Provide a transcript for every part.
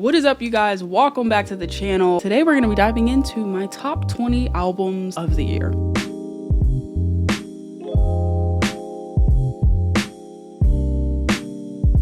What is up, you guys? Welcome back to the channel. Today we're going to be diving into my top 20 albums of the year.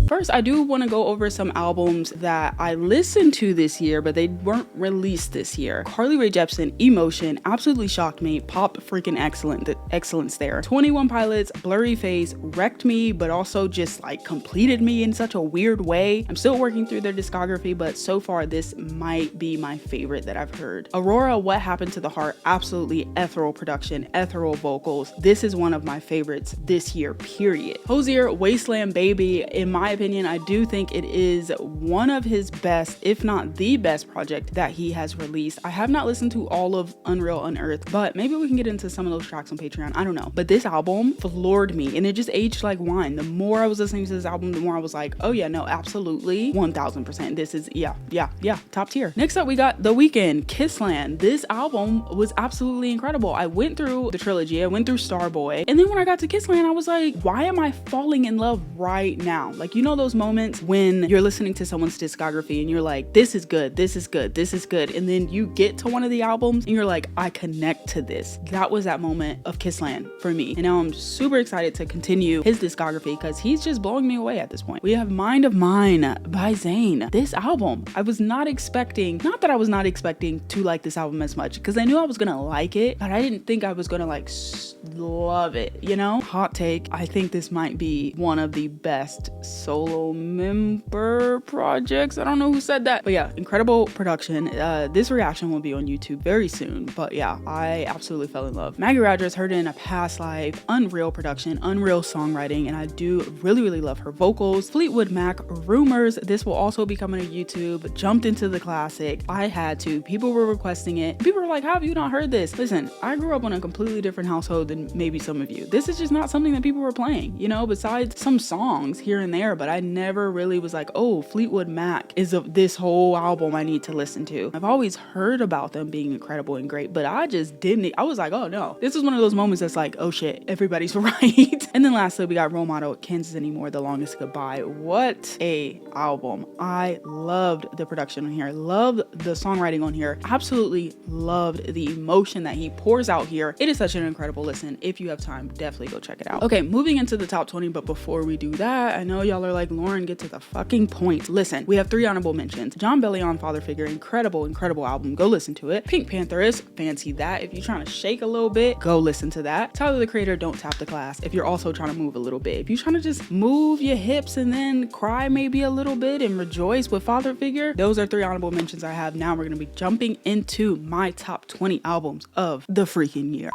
First, I do want to go over some albums that I listened to this year, but they weren't released this year. Carly Rae Jepsen, Emotion, absolutely shocked me. Pop freaking excellent. The excellence there. 21 Pilots, Blurry Face, wrecked me, but also just like completed me in such a weird way. I'm still working through their discography, but so far this might be my favorite that I've heard. Aurora, What Happened to the Heart, absolutely ethereal production, ethereal vocals. This is one of my favorites this year, period. Hozier, Wasteland Baby, in my opinion, I do think it is one of his best, if not the best project that he has released. I have not listened to all of Unreal Unearthed, but maybe we can get into some of those tracks on Patreon. I don't know. But this album floored me and it just aged like wine. The more I was listening to this album, the more I was like, oh yeah, no, absolutely 1000%. This is, yeah, top tier. Next up, we got The Weeknd, Kissland. This album was absolutely incredible. I went through the trilogy, I went through Starboy, and then when I got to Kissland, I was like, why am I falling in love right now? Like, you know those moments when you're listening to someone's discography and you're like, this is good, this is good, this is good, and then you get to one of the albums and you're like, I connect to this. That was that moment of Kissland for me, and now I'm super excited to continue his discography because he's just blowing me away at this point. We have Mind of Mine by Zayn. This album, I was not expecting, not that I was not expecting to like this album as much, because I knew I was gonna like it, but I didn't think I was gonna like love it, you know? Hot take, I think this might be one of the best solo member projects. I don't know who said that, but yeah, incredible production. This reaction will be on YouTube very soon, but yeah, I absolutely fell in love. Maggie Rogers, Heard It in a Past Life, unreal production, unreal songwriting, and I do really love her vocals. Fleetwood Mac, Rumors, this will also be coming to YouTube. Jumped into the classic. I had to. People were requesting it. People were like, how have you not heard this? Listen, I grew up in a completely different household than maybe some of you. This is just not something that people were playing, you know, besides some songs here and there, but I never really was like, oh, Fleetwood Mac is this whole album I need to listen to. I've always heard about them being incredible and great, but I just didn't. I was like, oh no, this is one of those moments that's like, oh shit, everybody's right. And then lastly, we got Role Model, Kansas Anymore, The Longest Goodbye. What a album. I loved the production on here, loved the songwriting on here, absolutely loved the emotion that he pours out here. It is such an incredible listen. If you have time, definitely go check it out. Okay, moving into the top 20, but before we do that, I know y'all are like, Lauren, get to the fucking point. Listen, we have 3 honorable mentions. John Bellion, Father Figure, incredible album. Go listen to it. Pink Pantheress, fancy that. If you're trying to shake a little bit, go listen to that. Tyler, the Creator, Don't Tap the Class. If you're also trying to move a little bit, if you're trying to just move your hips and then cry maybe a little bit and rejoice with Father Figure, those are 3 honorable mentions I have. Now we're going to be jumping into my top 20 albums of the freaking year.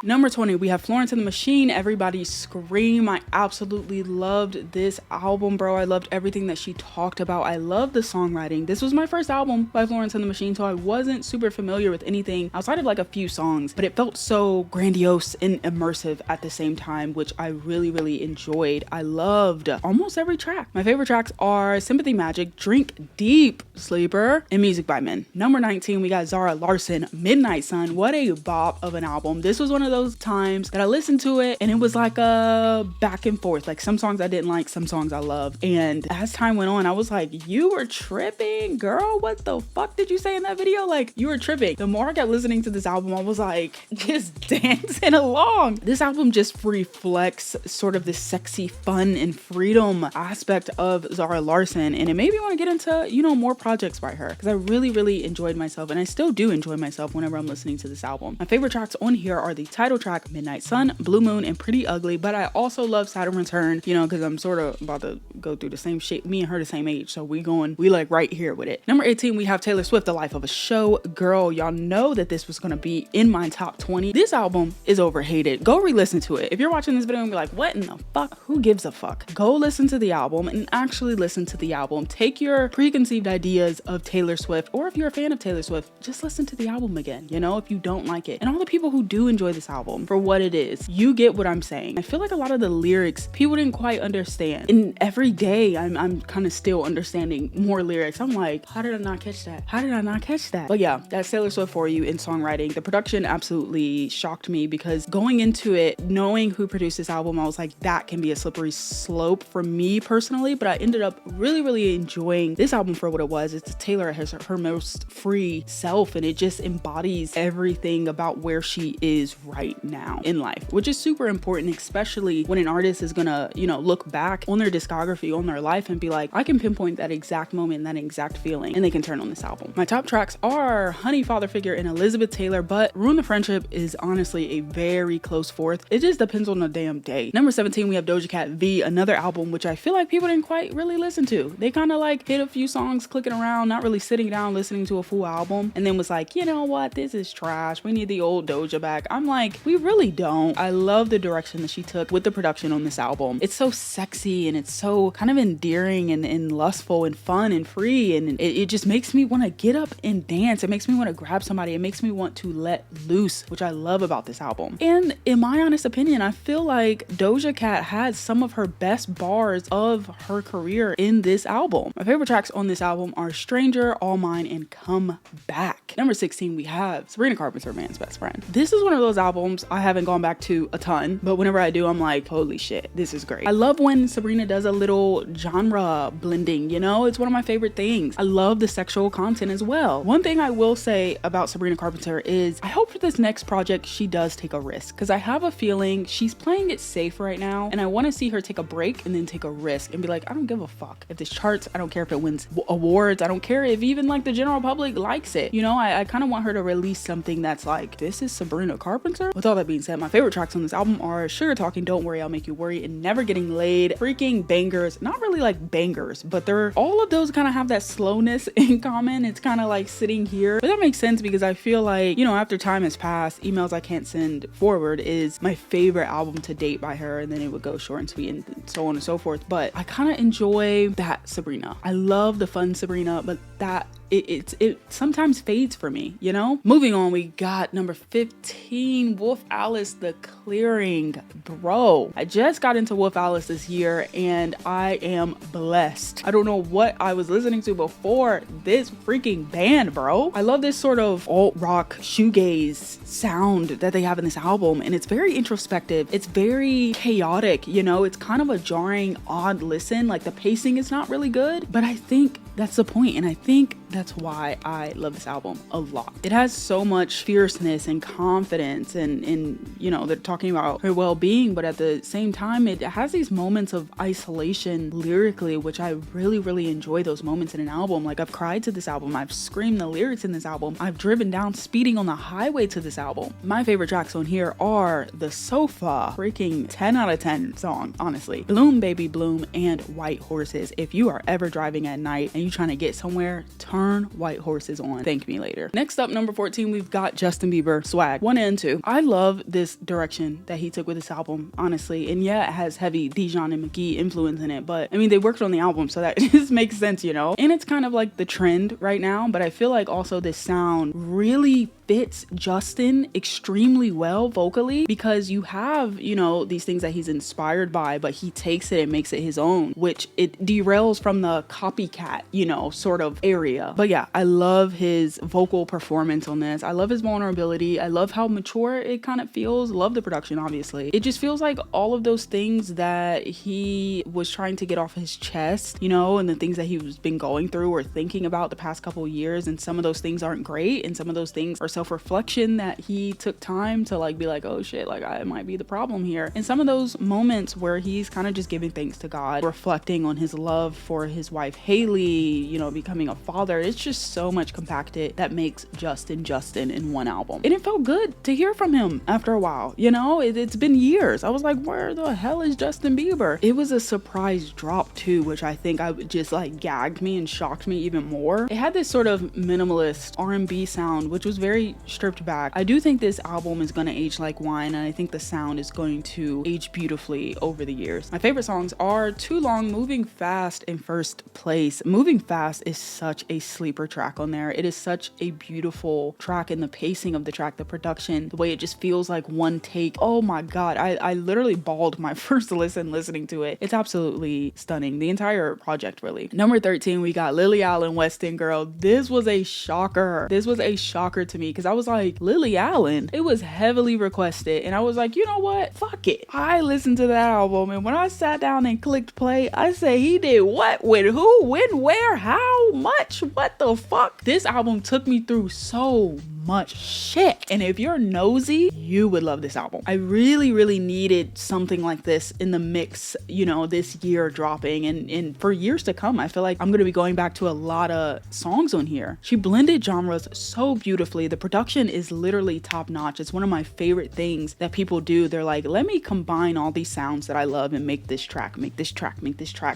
Number 20, we have Florence and the Machine, Everybody Scream. I absolutely loved this album, bro. I loved everything that she talked about. I loved the songwriting. This was my first album by Florence and the Machine, so I wasn't super familiar with anything outside of like a few songs, but it felt so grandiose and immersive at the same time, which I really enjoyed. I loved almost every track. My favorite tracks are Sympathy Magic, Drink Deep, Sleeper, and Music by Men. Number 19, we got Zara Larsson, Midnight Sun. What a bop of an album. This was one of those times that I listened to it and it was like a back and forth. Like some songs I didn't like, some songs I loved. And as time went on, I was like, you were tripping, girl. What the fuck did you say in that video? Like, you were tripping. The more I kept listening to this album, I was like, just dancing along. This album just reflects sort of this sexy fun and freedom aspect of Zara Larsson. And it made me want to get into, you know, more projects by her because I really enjoyed myself. And I still do enjoy myself whenever I'm listening to this album. My favorite tracks on here are the title track, Midnight Sun, Blue Moon, and Pretty Ugly, but I also love Saturn Return, you know, because I'm sort of about to go through the same shit. Me and her the same age, so we like right here with it. Number 18, we have Taylor Swift, The Life of a Show Girl. Y'all know that this was going to be in my top 20. This album is overhated. Go re-listen to it. If you're watching this video and be like, what in the fuck? Who gives a fuck? Go listen to the album and actually listen to the album. Take your preconceived ideas of Taylor Swift, or if you're a fan of Taylor Swift, just listen to the album again, you know, if you don't like it. And all the people who do enjoy this album for what it is. You get what I'm saying. I feel like a lot of the lyrics people didn't quite understand. And every day I'm kind of still understanding more lyrics. I'm like, how did I not catch that? How did I not catch that? But yeah, that's Taylor Swift for you in songwriting. The production absolutely shocked me because going into it, knowing who produced this album, I was like, that can be a slippery slope for me personally. But I ended up really enjoying this album for what it was. It's Taylor at her most free self, and it just embodies everything about where she is right now in life, which is super important, especially when an artist is gonna, you know, look back on their discography, on their life, and be like, I can pinpoint that exact moment, that exact feeling, and they can turn on this album. My top tracks are Honey, Father Figure, and Elizabeth Taylor, but Ruin the Friendship is honestly a very close fourth. It just depends on the damn day. Number 17, we have Doja Cat V, another album which I feel like people didn't quite really listen to. They kind of like hit a few songs, clicking around, not really sitting down listening to a full album, and then was like, you know what, this is trash, we need the old Doja back. I'm like, we really don't. I love the direction that she took with the production on this album. It's so sexy and it's so kind of endearing and lustful and fun and free, and it just makes me want to get up and dance. It makes me want to grab somebody. It makes me want to let loose, which I love about this album. And in my honest opinion, I feel like Doja Cat had some of her best bars of her career in this album. My favorite tracks on this album are Stranger, All Mine, and Come Back. Number 16, we have Sabrina Carpenter, Man's Best Friend. This is one of those albums I haven't gone back to a ton, but whenever I do, I'm like, holy shit, this is great. I love when Sabrina does a little genre blending, you know? It's one of my favorite things. I love the sexual content as well. One thing I will say about Sabrina Carpenter is I hope for this next project she does take a risk, because I have a feeling she's playing it safe right now, and I want to see her take a break and then take a risk and be like, I don't give a fuck if this charts, I don't care if it wins awards, I don't care if even like the general public likes it, you know? I kind of want her to release something that's like, this is Sabrina Carpenter. With all that being said, my favorite tracks on this album are Sugar Talking, Don't Worry, I'll Make You Worry, and Never Getting Laid. Freaking bangers. Not really like bangers, but they're all of those kind of have that slowness in common. It's kind of like sitting here, but that makes sense because I feel like, you know, after time has passed, Emails I Can't Send Forward is my favorite album to date by her, and then it would go short and sweet and so on and so forth. But I kind of enjoy that Sabrina. I love the fun Sabrina, but that it sometimes fades for me, you know? Moving on, we got number 15, Wolf Alice, The Clearing. Bro, I just got into Wolf Alice this year and I am blessed. I don't know what I was listening to before this freaking band, bro. I love this sort of alt rock shoegaze sound that they have in this album, and it's very introspective. It's very chaotic, you know? It's kind of a jarring, odd listen. Like the pacing is not really good, but I think that's the point, and I think that's why I love this album a lot. It has so much fierceness and confidence, and you know, they're talking about her well-being, but at the same time it has these moments of isolation lyrically, which I really enjoy those moments in an album. Like I've cried to this album, I've screamed the lyrics in this album, I've driven down speeding on the highway to this album. My favorite tracks on here are The Sofa, freaking 10 out of 10 song, honestly. Bloom Baby Bloom and White Horses. If you are ever driving at night and you trying to get somewhere, turn White Horses on. Thank me later. Next up, number 14, we've got Justin Bieber, Swag 1 and 2. I love this direction that he took with this album, honestly. And yeah, it has heavy Dijon and McGee influence in it, but I mean, they worked on the album, so that just makes sense, you know? And it's kind of like the trend right now, but I feel like also this sound really fits Justin extremely well vocally, because you have, you know, these things that he's inspired by, but he takes it and makes it his own, which it derails from the copycat, you know, sort of area. But yeah, I love his vocal performance on this. I love his vulnerability. I love how mature it kind of feels. Love the production, obviously. It just feels like all of those things that he was trying to get off his chest, you know, and the things that he was been going through or thinking about the past couple years, and some of those things aren't great, and some of those things are self-reflection that he took time to like be like, oh shit, like I might be the problem here. And some of those moments where he's kind of just giving thanks to God, reflecting on his love for his wife Haley, you know, becoming a father. It's just so much compacted that makes Justin in one album. And it felt good to hear from him after a while, you know? It's been years. I was like, where the hell is Justin Bieber? It was a surprise drop too, which I think I just like gagged me and shocked me even more. It had this sort of minimalist R&B sound, which was very very stripped back. I do think this album is going to age like wine, and I think the sound is going to age beautifully over the years. My favorite songs are Too Long, Moving Fast in first place. Moving Fast is such a sleeper track on there. It is such a beautiful track, and the pacing of the track, the production, the way it just feels like one take. Oh my god, I literally bawled my first listen listening to it. It's absolutely stunning. The entire project, really. Number 13, we got Lily Allen, Weston Girl. This was a shocker. This was a shocker to me because I was like, Lily Allen? It was heavily requested, and I was like, you know what? Fuck it. I listened to that album, and when I sat down and clicked play, I said, he did what? With who? When? Where? How much? What the fuck? This album took me through so much shit, and if you're nosy, you would love this album. I really needed something like this in the mix, you know, this year dropping, and for years to come. I feel like I'm gonna be going back to a lot of songs on here. She blended genres so beautifully. The production is literally top notch. It's one of my favorite things that people do. They're like, let me combine all these sounds that I love and make this track.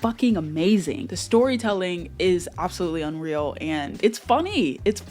Fucking amazing. The storytelling is absolutely unreal, and it's funny. It's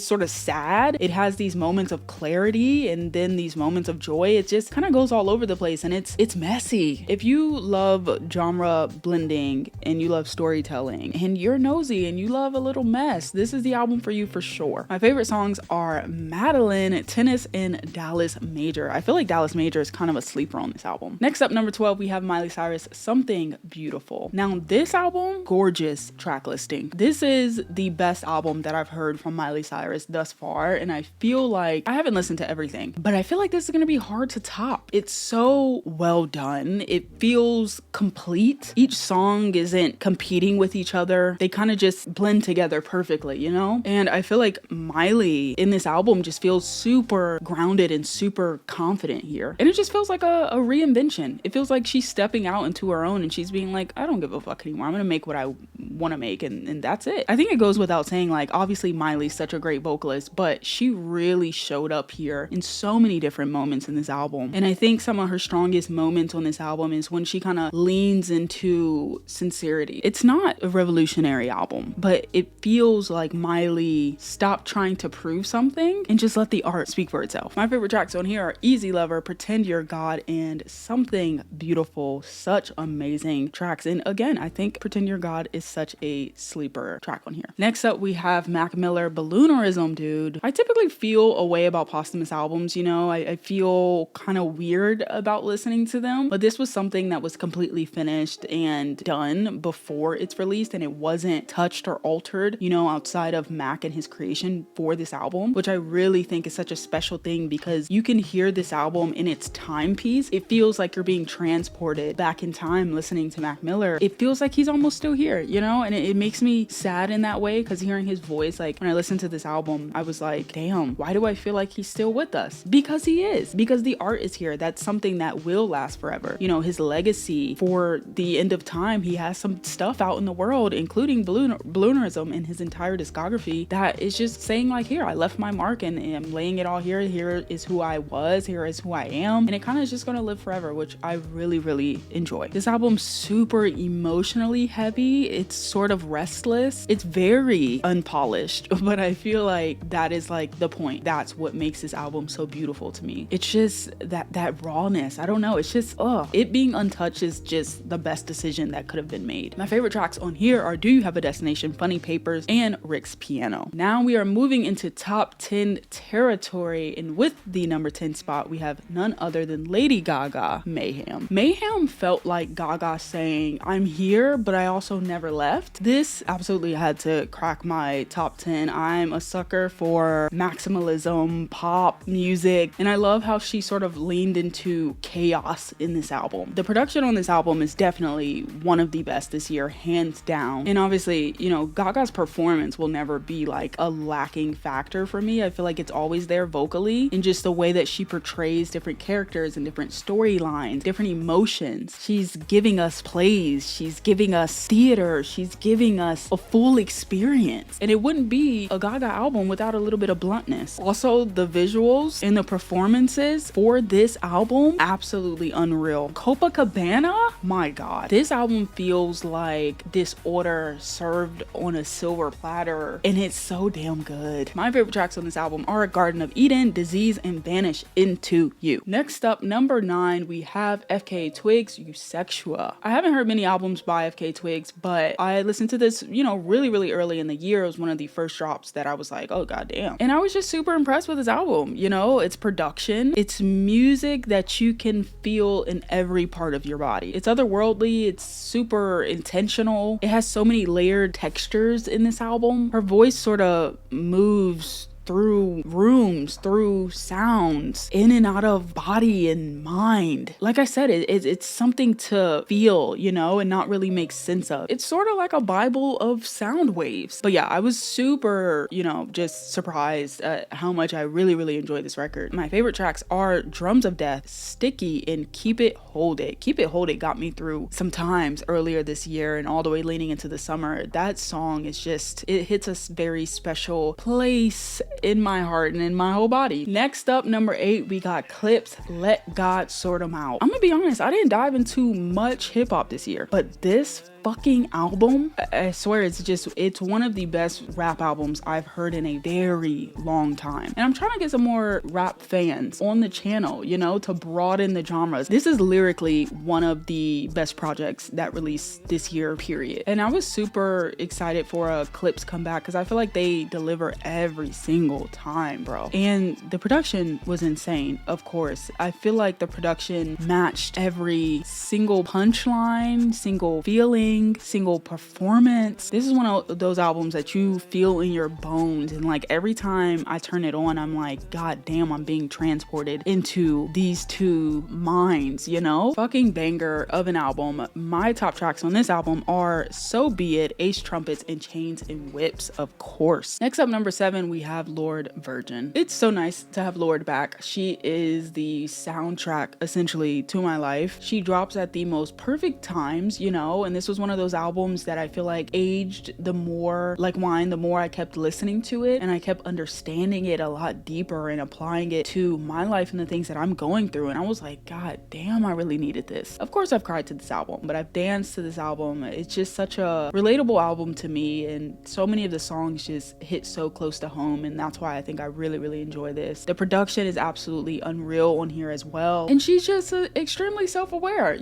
sort of sad. It has these moments of clarity and then these moments of joy. It just kind of goes all over the place, and it's messy. If you love genre blending and you love storytelling and you're nosy and you love a little mess, this is the album for you for sure. My favorite songs are Madeline, Tennis, and Dallas Major. I feel like Dallas Major is kind of a sleeper on this album. Next up, number 12, we have Miley Cyrus, Something Beautiful. Now this album, gorgeous track listing. This is the best album that I've heard from Miley Cyrus thus far, and I feel like I haven't listened to everything, but I feel like this is gonna be hard to top. It's so well done. It feels complete. Each song isn't competing with each other. They kind of just blend together perfectly, you know? And I feel like Miley in this album just feels super grounded and super confident here. And it just feels like a reinvention. It feels like she's stepping out into her own, and she's being like, I don't give a fuck anymore. I'm gonna make what I want to make, and that's it. I think it goes without saying, like, obviously Miley's such a great vocalist, but she really showed up here in so many different moments in this album. And I think some of her strongest moments on this album is when she kind of leans into sincerity. It's not a revolutionary album, but it feels like Miley stopped trying to prove something and just let the art speak for itself. My favorite tracks on here are Easy Lover, Pretend You're God, and Something Beautiful. Such amazing tracks. And again, I think Pretend You're God is such a sleeper track on here. Next up, we have Mac Miller, Balloonerism, dude. I typically feel a way about posthumous albums, you know? I feel kind of weird about listening to them, but this was something that was completely finished and done before it's released, and it wasn't touched or altered, you know, outside of Mac and his creation for this album, which I really think is such a special thing because you can hear this album in its timepiece. It feels like you're being transported back in time listening to Mac Miller. It feels like he's almost still here, you know? And it makes me sad in that way, because hearing his voice, like when I listened to this album, I was like, damn, why do I feel like he's still with us? Because he is, because the art is here. That's something that will last forever. You know, his legacy for the end of time, he has some stuff out in the world, including Balloonerism and his entire discography, that is just saying like, here, I left my mark and I'm laying it all here. Here is who I was, here is who I am. And it kind of is just gonna live forever, which I really enjoy. This album's super emotionally heavy. It's sort of restless. It's very unpolished, but I feel like that is like the point. That's what makes this album so beautiful to me. It's just that rawness. I don't know. It's just, it being untouched is just the best decision that could have been made. My favorite tracks on here are Do You Have a Destination, Funny Papers, and Rick's Piano. Now we are moving into top 10 territory, and with the number 10 spot, we have none other than Lady Gaga, Mayhem. Mayhem felt like Gaga saying, I'm here, but I also never left. This absolutely had to crack my top 10. I'm a sucker for maximalism, pop music, and I love how she sort of leaned into chaos in this album. The production on this album is definitely one of the best this year, hands down. And obviously, you know, Gaga's performance will never be like a lacking factor for me. I feel like it's always there vocally, and just the way that she portrays different characters and different storylines, different emotions. She's giving us plays, she's giving us theater, she's giving us a full experience. And it wouldn't be a Gaga album and without a little bit of bluntness. Also, the visuals and the performances for this album, absolutely unreal. Copacabana, my god. This album feels like disorder served on a silver platter, and it's so damn good. My favorite tracks on this album are Garden of Eden, Disease, and Vanish Into You. Next up, number 9, we have FKA Twigs, Eusexual. I haven't heard many albums by FKA Twigs, but I listened to this, really early in the year. It was one of the first drops that I was like, oh goddamn. And I was just super impressed with this album. It's production, it's music that you can feel in every part of your body. It's otherworldly, it's super intentional. It has so many layered textures in this album. Her voice sort of moves through rooms, through sounds, in and out of body and mind. Like I said, it's something to feel, and not really make sense of. It's sort of like a Bible of sound waves. But yeah, I was super, just surprised at how much I really enjoyed this record. My favorite tracks are Drums of Death, Sticky, and Keep It Hold It. Keep It Hold It got me through some times earlier this year and all the way leaning into the summer. That song is just, it hits a very special place in my heart and in my whole body. Next up, number 8, we got Clips, Let God Sort 'Em Out. I'm gonna be honest, I didn't dive into much hip hop this year, but this fucking album, I swear it's one of the best rap albums I've heard in a very long time. And I'm trying to get some more rap fans on the channel, to broaden the genres. This is lyrically one of the best projects that released this year, period. And I was super excited for a Clips comeback because I feel like they deliver every single time, bro. And the production was insane, of course. I feel like the production matched every single punchline, single feeling, single performance. This is one of those albums that you feel in your bones, and like every time I turn it on, I'm like, god damn, I'm being transported into these two minds, Fucking banger of an album. My top tracks on this album are So Be It, Ace Trumpets, and Chains and Whips, of course. Next up, number 7, we have Lord Virgin. It's so nice to have Lord back. She is the soundtrack essentially to my life. She drops at the most perfect times, and this was one of those albums that I feel like aged the more like wine, the more I kept listening to it, and I kept understanding it a lot deeper and applying it to my life and the things that I'm going through. And I was like, god damn, I really needed this. Of course I've cried to this album, but I've danced to this album. It's just such a relatable album to me, and so many of the songs just hit so close to home, and that's why I think I really enjoy this. The production is absolutely unreal on here as well, and she's just extremely self-aware.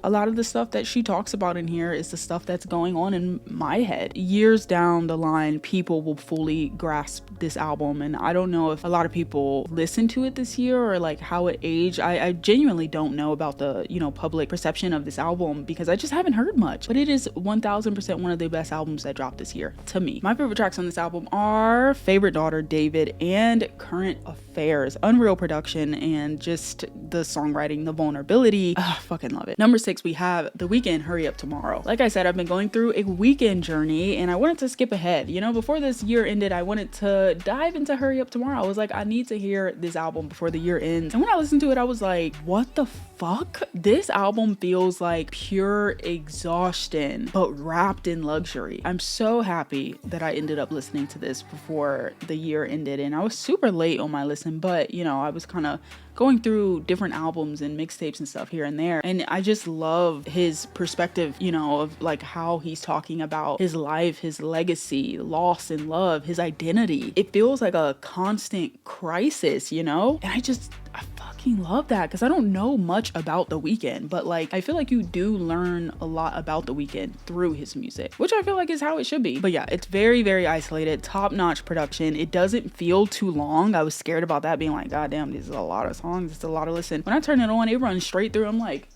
A lot of the stuff that she talks about in here is the stuff that's going on in my head. Years down the line, people will fully grasp this album, and I don't know if a lot of people listen to it this year or like how it aged. I genuinely don't know about the public perception of this album because I just haven't heard much, but it is 1000% one of the best albums that dropped this year to me. My favorite tracks on this album are Favorite Daughter, David, and Current Affairs. Unreal production and just the songwriting, the vulnerability. Fucking love it. Number 6, we have The Weeknd, Hurry Up Tomorrow. Like I said, I've been going through a Weeknd journey, and I wanted to skip ahead. Before this year ended, I wanted to dive into Hurry Up Tomorrow. I was like, I need to hear this album before the year ends. And when I listened to it, I was like, what the fuck? This album feels like pure exhaustion, but wrapped in luxury. I'm so happy that I ended up listening to this before the year ended, and I was super late on my listen, but I was kind of going through different albums and mixtapes and stuff here and there, and I just love his perspective, of like how he's talking about his life, his legacy, loss and love, his identity. It feels like a constant crisis, and I fucking love that because I don't know much about The Weeknd, but like I feel like you do learn a lot about The Weeknd through his music, which I feel like is how it should be. But yeah, it's very isolated, top-notch production. It doesn't feel too long. I was scared about that, being like, god damn, this is a lot of songs, it's a lot of listen. When I turn it on, it runs straight through. I'm like,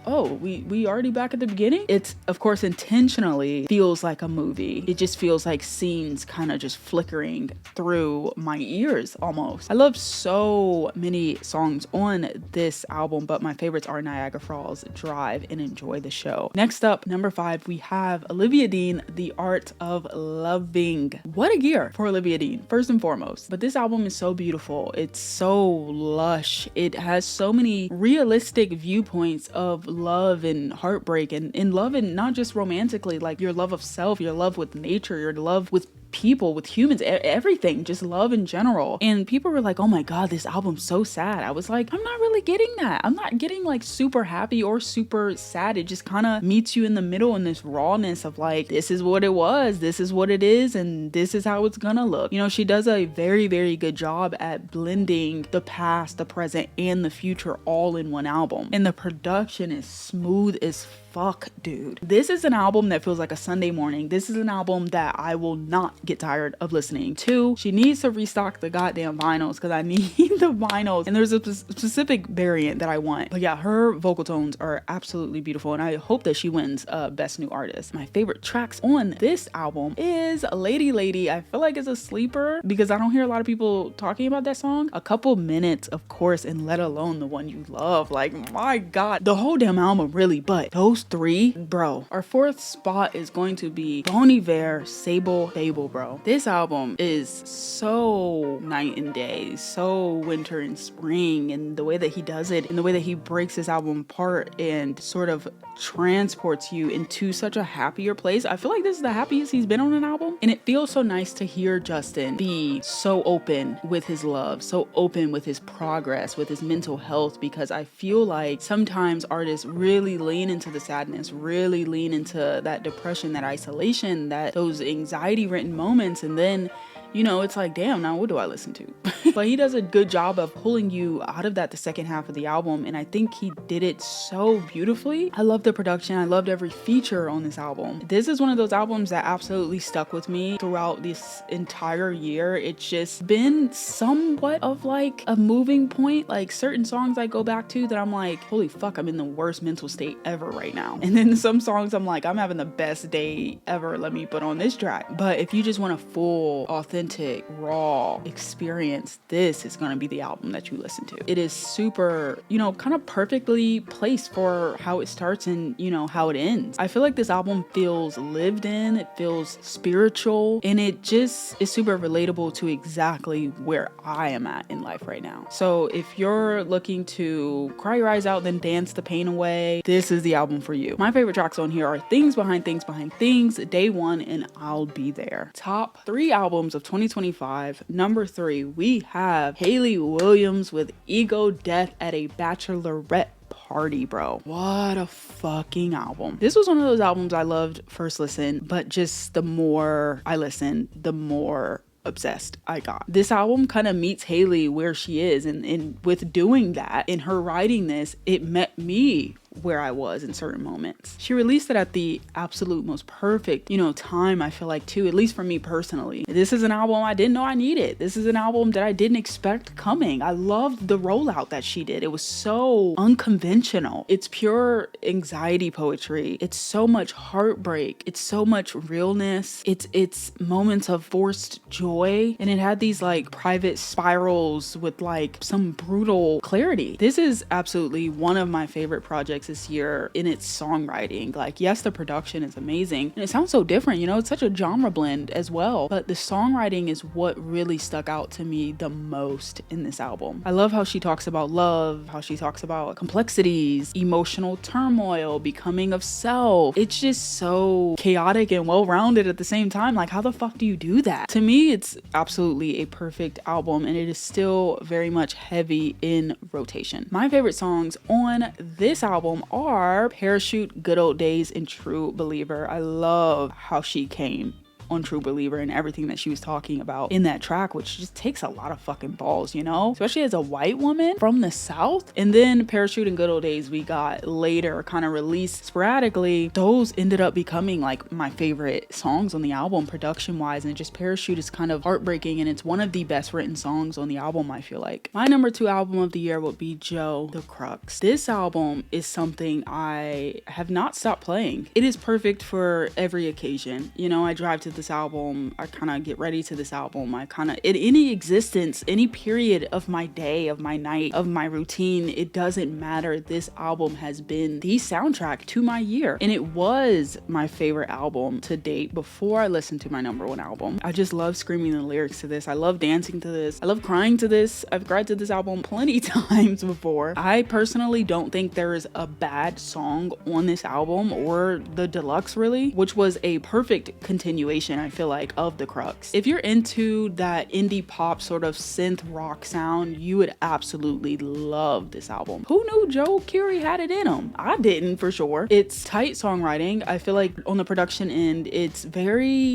oh, we already back at the beginning? It's, of course, intentionally feels like a movie. It just feels like scenes kind of just flickering through my ears almost. I love so many songs on this album, but my favorites are Niagara Falls, Drive, and Enjoy the Show. Next up, number 5, we have Olivia Dean, The Art of Loving. What a year for Olivia Dean, first and foremost. But this album is so beautiful. It's so lush. It has so many realistic viewpoints of love and heartbreak, and in love, and not just romantically, like your love of self, your love with nature, your love with people, with humans, everything, just love in general. And people were like, oh my God, this album's so sad. I was like, I'm not really getting that. I'm not getting like super happy or super sad. It just kind of meets you in the middle in this rawness of like, this is what it was, this is what it is, and this is how it's gonna look. You know, she does a very, very good job at blending the past, the present, and the future all in one album. And the production is smooth as fuck, dude. This is an album that feels like a Sunday morning. This is an album that I will not get tired of listening to. She needs to restock the goddamn vinyls because I need the vinyls, and there's a specific variant that I want. But yeah, her vocal tones are absolutely beautiful, and I hope that she wins Best New Artist. My favorite tracks on this album is Lady Lady. I feel like it's a sleeper because I don't hear a lot of people talking about that song. A Couple Minutes, of course, and Let Alone, The One You Love. Like, my God, the whole damn album really, but those three, bro. Our fourth spot is going to be Bon Iver, Sable Babel, bro. This album is so night and day, so winter and spring, and the way that he does it, and the way that he breaks this album apart and sort of transports you into such a happier place. I feel like this is the happiest he's been on an album, and it feels so nice to hear Justin be so open with his love, so open with his progress, with his mental health, because I feel like sometimes artists really lean into the sadness, really lean into that depression, that isolation, that those anxiety-ridden moments, and then, you know, it's like, damn, now what do I listen to? But he does a good job of pulling you out of that the second half of the album, and I think he did it so beautifully. I love the production. I loved every feature on this album. This is one of those albums that absolutely stuck with me throughout this entire year. It's just been somewhat of like a moving point. Like certain songs I go back to that I'm like, holy fuck, I'm in the worst mental state ever right now. And then some songs I'm like, I'm having the best day ever, let me put on this track. But if you just want a full, authentic, raw experience, this is going to be the album that you listen to. It is super, you know, kind of perfectly placed for how it starts and, you know, how it ends. I feel like this album feels lived in, it feels spiritual, and it just is super relatable to exactly where I am at in life right now. So if you're looking to cry your eyes out, then dance the pain away, this is the album for you. My favorite tracks on here are Things Behind Things Behind Things, Day One, and I'll Be There. Top 3 albums of 2025. Number 3, we have Hayley Williams with Ego Death at a Bachelorette Party, bro. What a fucking album. This was one of those albums I loved first listen, but just the more I listened, the more obsessed I got. This album kind of meets Hayley where she is, and with doing that, in her writing this, it met me where I was in certain moments. She released it at the absolute most perfect, you know, time, I feel like, too, at least for me personally. This is an album I didn't know I needed. This is an album that I didn't expect coming. I loved the rollout that she did. It was so unconventional. It's pure anxiety poetry. It's so much heartbreak. It's so much realness. It's moments of forced joy, and it had these like private spirals with like some brutal clarity. This is absolutely one of my favorite projects this year in its songwriting. Like, yes, the production is amazing and it sounds so different, you know, it's such a genre blend as well, but the songwriting is what really stuck out to me the most in this album. I love how she talks about love, how she talks about complexities, emotional turmoil, becoming of self. It's just so chaotic and well-rounded at the same time. Like, how the fuck do you do that? To me, it's absolutely a perfect album, and it is still very much heavy in rotation. My favorite songs on this album are Parachute, Good Old Days, and True Believer. I love how she came on True Believer and everything that she was talking about in that track, which just takes a lot of fucking balls, you know, especially as a white woman from the South. And then Parachute and Good Old Days we got later kind of released sporadically. Those ended up becoming like my favorite songs on the album production wise, and just Parachute is kind of heartbreaking, and it's one of the best written songs on the album, I feel like. My number 2 album of the year would be Joe the Crux. This album is something I have not stopped playing. It is perfect for every occasion. You know, I drive to this album, I kind of get ready to this album, I kind of, in any existence, any period of my day, of my night, of my routine, it doesn't matter, this album has been the soundtrack to my year, and it was my favorite album to date before I listened to my number 1 album. I just love screaming the lyrics to this, I love dancing to this, I love crying to this. I've cried to this album plenty times before. I personally don't think there is a bad song on this album, or the deluxe really, which was a perfect continuation foundation, I feel like, of the Crux. If you're into that indie pop sort of synth rock sound, you would absolutely love this album. Who knew Joe Curie had it in him? I didn't, for sure. It's tight songwriting. I feel like on the production end, it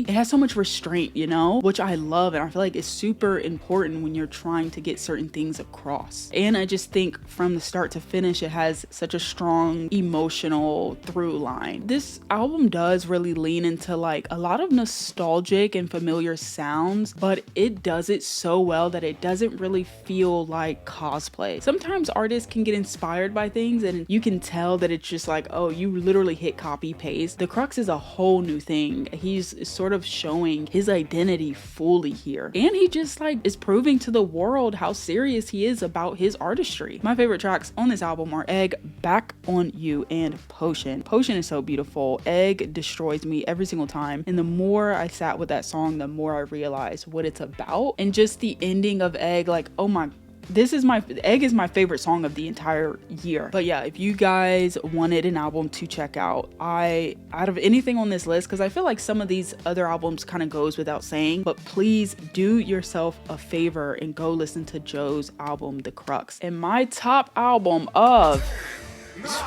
has so much restraint, you know, which I love, and I feel like it's super important when you're trying to get certain things across. And I just think from the start to finish, it has such a strong emotional through line. This album does really lean into like a lot of nostalgic and familiar sounds, but it does it so well that it doesn't really feel like cosplay. Sometimes artists can get inspired by things and you can tell that it's just like, oh, you literally hit copy paste. The Crux is a whole new thing. He's sort of showing his identity fully here, and he just like is proving to the world how serious he is about his artistry. My favorite tracks on this album are Egg, Back on You, and Potion. Potion is so beautiful. Egg destroys me every single time, and the more I sat with that song, the more I realized what it's about. And just the ending of Egg, like, oh my, Egg is my favorite song of the entire year. But yeah, if you guys wanted an album to check out, out of anything on this list, because I feel like some of these other albums kind of goes without saying, but please do yourself a favor and go listen to Joe's album, The Crux. And my top album of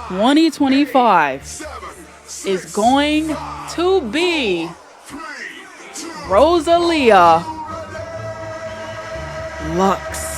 2025 is going to be Rosalia Lux.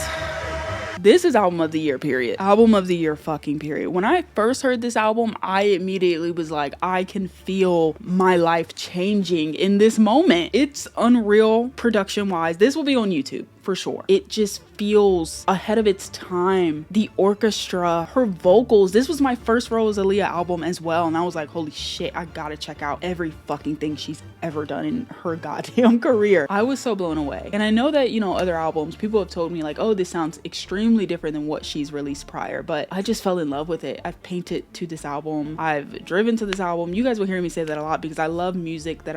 This is album of the year, period. Album of the year, fucking period. When I first heard this album, I immediately was like, I can feel my life changing in this moment. It's unreal production wise. This will be on YouTube for sure. It just feels ahead of its time. The orchestra, her vocals. This was my first Rosalia album as well, and I was like, holy shit, I gotta check out every fucking thing she's ever done in her goddamn career. I was so blown away. And I know that, you know, other albums, people have told me like, oh, this sounds extremely different than what she's released prior, but I just fell in love with it. I've painted to this album. I've driven to this album. You guys will hear me say that a lot because I love music that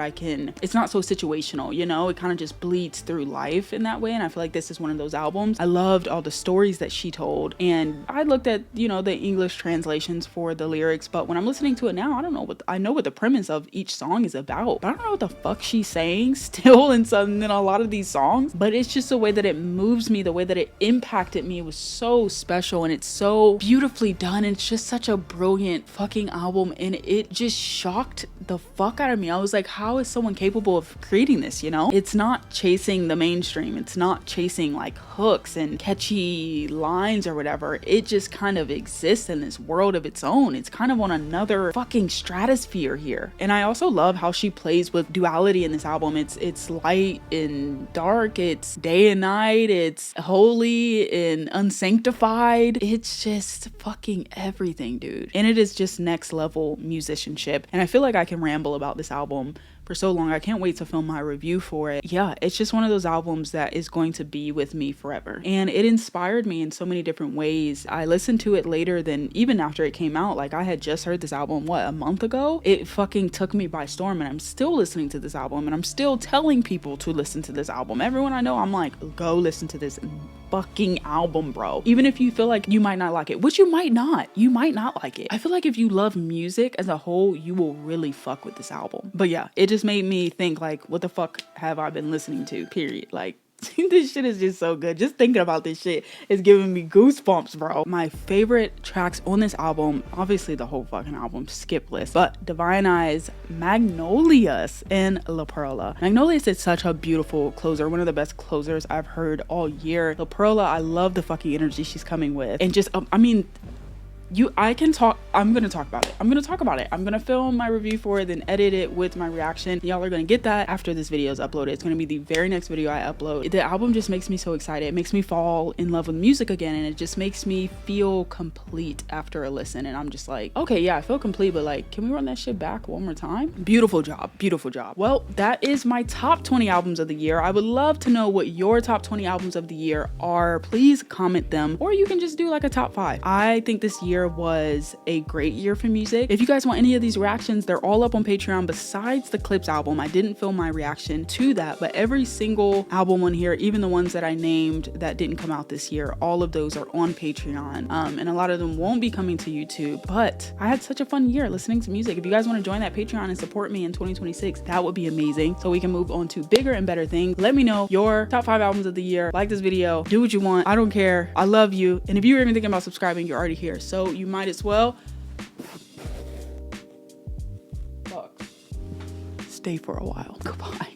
it's not so situational, you know, it kind of just bleeds through life in that way. And I feel like this is one of those albums. I loved all the stories that she told, and I looked at, you know, the English translations for the lyrics, but when I'm listening to it now, I know what the premise of each song is about, but I don't know what the fuck she's saying still in a lot of these songs. But it's just the way that it moves me, the way that it impacted me. It was so special, and it's so beautifully done, and it's just such a brilliant fucking album, and it just shocked the fuck out of me. I was like, how is someone capable of creating this, you know? It's not chasing the mainstream, it's not chasing like hooks and catchy lines or whatever. It just kind of exists in this world of its own. It's kind of on another fucking stratosphere here. And I also love how she plays with duality in this album. It's light and dark, it's day and night, it's holy and unsanctified. It's just fucking everything, dude. And it is just next level musicianship. And I feel like I can ramble about this album for so long. I can't wait to film my review for it. Yeah, it's just one of those albums that is going to be with me forever. And it inspired me in so many different ways. I listened to it later than even after it came out. Like, I had just heard this album, a month ago? It fucking took me by storm, and I'm still listening to this album, and I'm still telling people to listen to this album. Everyone I know, I'm like, go listen to this fucking album, bro. Even if you feel like you might not like it, which you might not like it. I feel like if you love music as a whole, you will really fuck with this album. But yeah, it just made me think like, what the fuck have I been listening to, period. Like, this shit is just so good. Just thinking about this shit is giving me goosebumps, bro. My favorite tracks on this album, obviously the whole fucking album, skip list, but Divine Eyes, Magnolias, and La Perla. Magnolias is such a beautiful closer, one of the best closers I've heard all year. La Perla, I love the fucking energy she's coming with, and just I mean, I'm gonna talk about it. I'm gonna film my review for it, then edit it with my reaction. Y'all are gonna get that after this video is uploaded. It's gonna be the very next video I upload. The album just makes me so excited. It makes me fall in love with music again, and it just makes me feel complete after a listen. And I'm just like, okay, yeah, I feel complete, but like, can we run that shit back one more time? Beautiful job, beautiful job. Well, that is my top 20 albums of the year. I would love to know what your top 20 albums of the year are. Please comment them, or you can just do like a top 5. I think this year year was a great year for music. If you guys want any of these reactions, they're all up on Patreon besides the Clips album. I didn't film my reaction to that, but every single album on here, even the ones that I named that didn't come out this year, all of those are on Patreon. And a lot of them won't be coming to YouTube, but I had such a fun year listening to music. If you guys want to join that Patreon and support me in 2026, that would be amazing, so we can move on to bigger and better things. Let me know your top 5 albums of the year. Like this video, do what you want. I don't care. I love you. And if you're even thinking about subscribing, you're already here, so you might as well stay for a while. Goodbye.